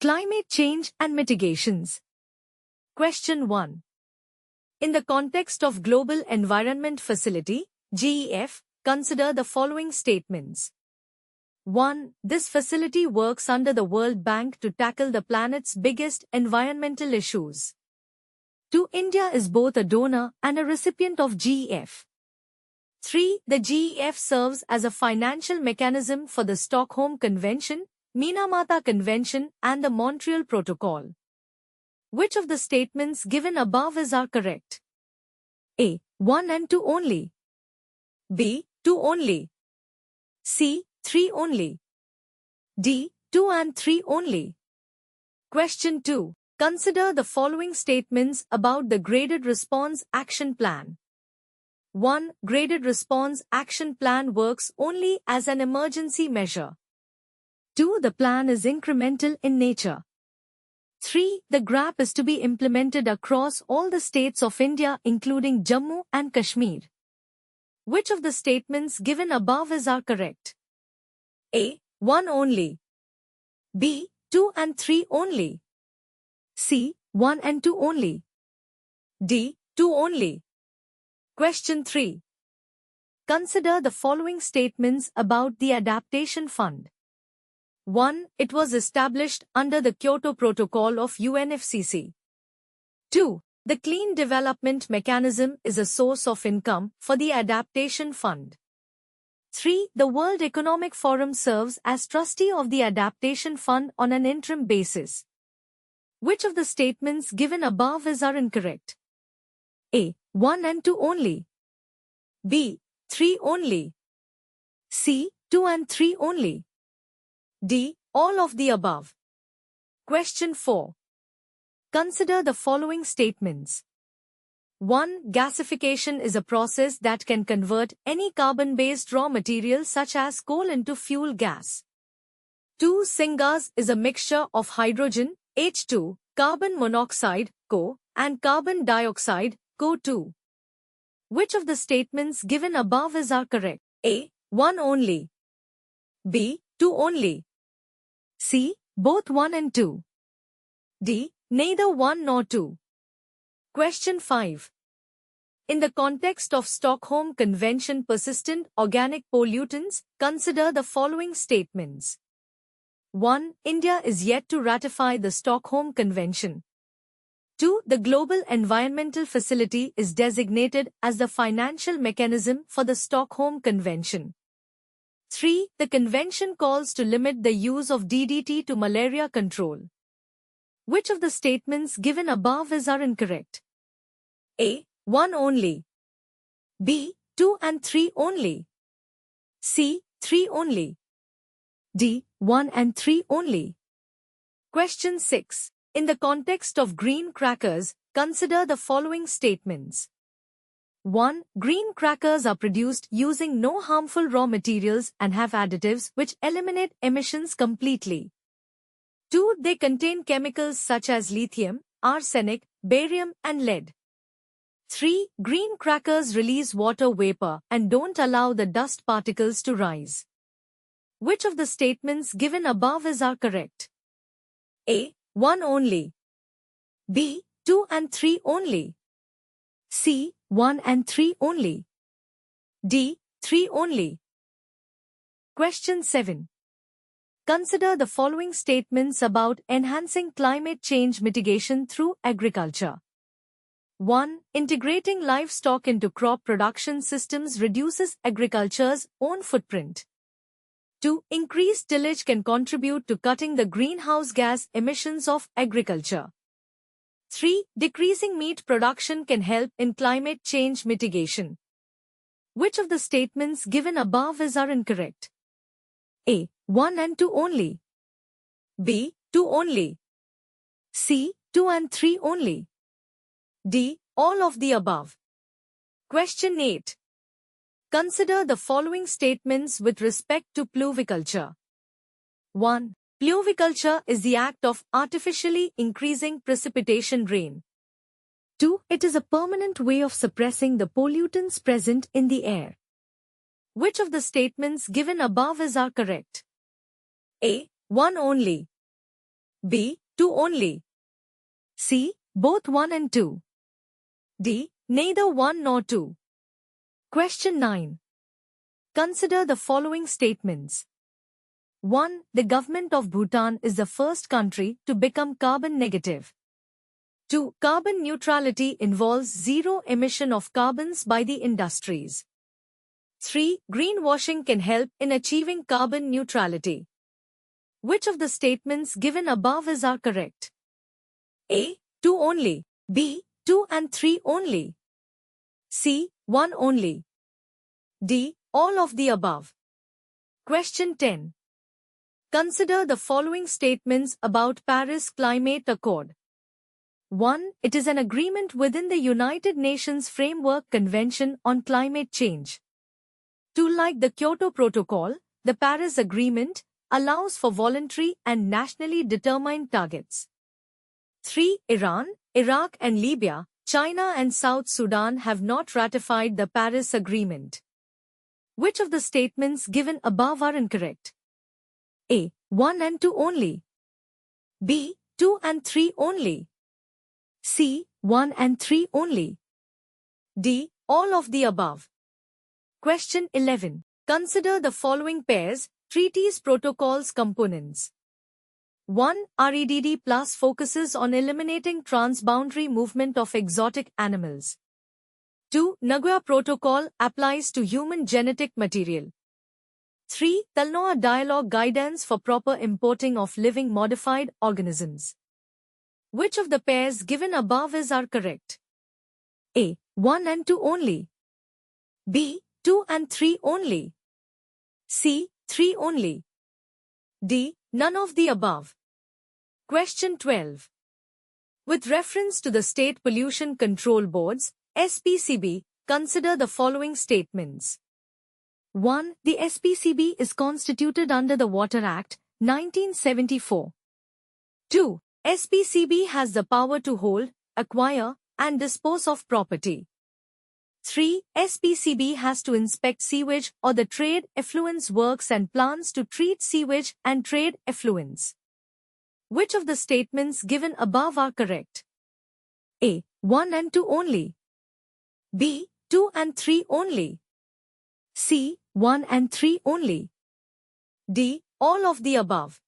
Climate change and mitigations. Question 1. In the context of Global Environment Facility, GEF, consider the following statements. 1. This facility works under the World Bank to tackle the planet's biggest environmental issues. 2. India is both a donor and a recipient of GEF. 3. The GEF serves as a financial mechanism for the Stockholm Convention, Minamata Convention and the Montreal Protocol. Which of the statements given above are correct? A. 1 and 2 only. B. 2 only. C. 3 only. D. 2 and 3 only. Question 2. Consider the following statements about the Graded Response Action Plan. 1. Graded Response Action Plan works only as an emergency measure. 2. The plan is incremental in nature. 3. The GRAP is to be implemented across all the states of India including Jammu and Kashmir. Which of the statements given above are correct? A. 1 only. B. 2 and 3 only. C. 1 and 2 only. D. 2 only. Question 3. Consider the following statements about the Adaptation Fund. 1. It was established under the Kyoto Protocol of UNFCCC. 2. The Clean Development Mechanism is a source of income for the Adaptation Fund. 3. The World Economic Forum serves as trustee of the Adaptation Fund on an interim basis. Which of the statements given above are incorrect? A. 1 and 2 only. B. 3 only. C. 2 and 3 only. D. All of the above. Question 4. Consider the following statements. 1. Gasification is a process that can convert any carbon-based raw material such as coal into fuel gas. 2. Syngas is a mixture of hydrogen, H2, carbon monoxide, CO, and carbon dioxide, CO2. Which of the statements given above are correct? A. 1 only. B. 2 only. C. Both 1 and 2. D. Neither 1 nor 2. Question 5. In the context of Stockholm Convention persistent organic pollutants, consider the following statements. 1. India is yet to ratify the Stockholm Convention. 2. The Global Environmental Facility is designated as the financial mechanism for the Stockholm Convention. 3. The convention calls to limit the use of DDT to malaria control. Which of the statements given above are incorrect? A. 1 only. B. 2 and 3 only. C. 3 only. D. 1 and 3 only. Question 6. In the context of green crackers, consider the following statements. 1. Green crackers are produced using no harmful raw materials and have additives which eliminate emissions completely. 2. They contain chemicals such as lithium, arsenic, barium and lead. 3. Green crackers release water vapor and don't allow the dust particles to rise. Which of the statements given above are correct? A. 1 only. B. 2 and 3 only. C. 1 and 3 only. D. 3 only. Question 7. Consider the following statements about enhancing climate change mitigation through agriculture. 1. Integrating livestock into crop production systems reduces agriculture's own footprint. 2. Increased tillage can contribute to cutting the greenhouse gas emissions of agriculture. 3. Decreasing meat production can help in climate change mitigation. Which of the statements given above are incorrect? A. 1 and 2 only. B. 2 only. C. 2 and 3 only. D. All of the above. Question 8. Consider the following statements with respect to pluviculture. 1. Pluviculture is the act of artificially increasing precipitation rain. 2. It is a permanent way of suppressing the pollutants present in the air. Which of the statements given above are correct? A. 1 only. B. 2 only. C. Both 1 and 2. D. Neither 1 nor 2. Question 9. Consider the following statements. 1. The government of Bhutan is the first country to become carbon negative. 2. Carbon neutrality involves zero emission of carbons by the industries. 3. Greenwashing can help in achieving carbon neutrality. Which of the statements given above are correct? A. 2 only. B. 2 and 3 only. C. 1 only. D. All of the above. Question 10. Consider the following statements about Paris Climate Accord. 1. It is an agreement within the United Nations Framework Convention on Climate Change. 2. Like the Kyoto Protocol, the Paris Agreement allows for voluntary and nationally determined targets. 3. Iran, Iraq and Libya, China and South Sudan have not ratified the Paris Agreement. Which of the statements given above are incorrect? A. 1 and 2 only. B. 2 and 3 only. C. 1 and 3 only. D. All of the above. Question 11. Consider the following pairs, treaties protocols components. 1. REDD Plus focuses on eliminating transboundary movement of exotic animals. 2. Nagoya Protocol applies to human genetic material. 3. Talnoa Dialogue Guidance for proper importing of living modified organisms. Which of the pairs given above are correct? A. 1 and 2 only. B. 2 and 3 only. C. 3 only. D. None of the above. Question 12. With reference to the State Pollution Control Boards, SPCB, consider the following statements. 1. The SPCB is constituted under the Water Act, 1974. 2. SPCB has the power to hold, acquire, and dispose of property. 3. SPCB has to inspect sewage or the trade effluents works and plants to treat sewage and trade effluents. Which of the statements given above are correct? A. 1 and 2 only. B. 2 and 3 only. C. 1 and 3 only. D. All of the above.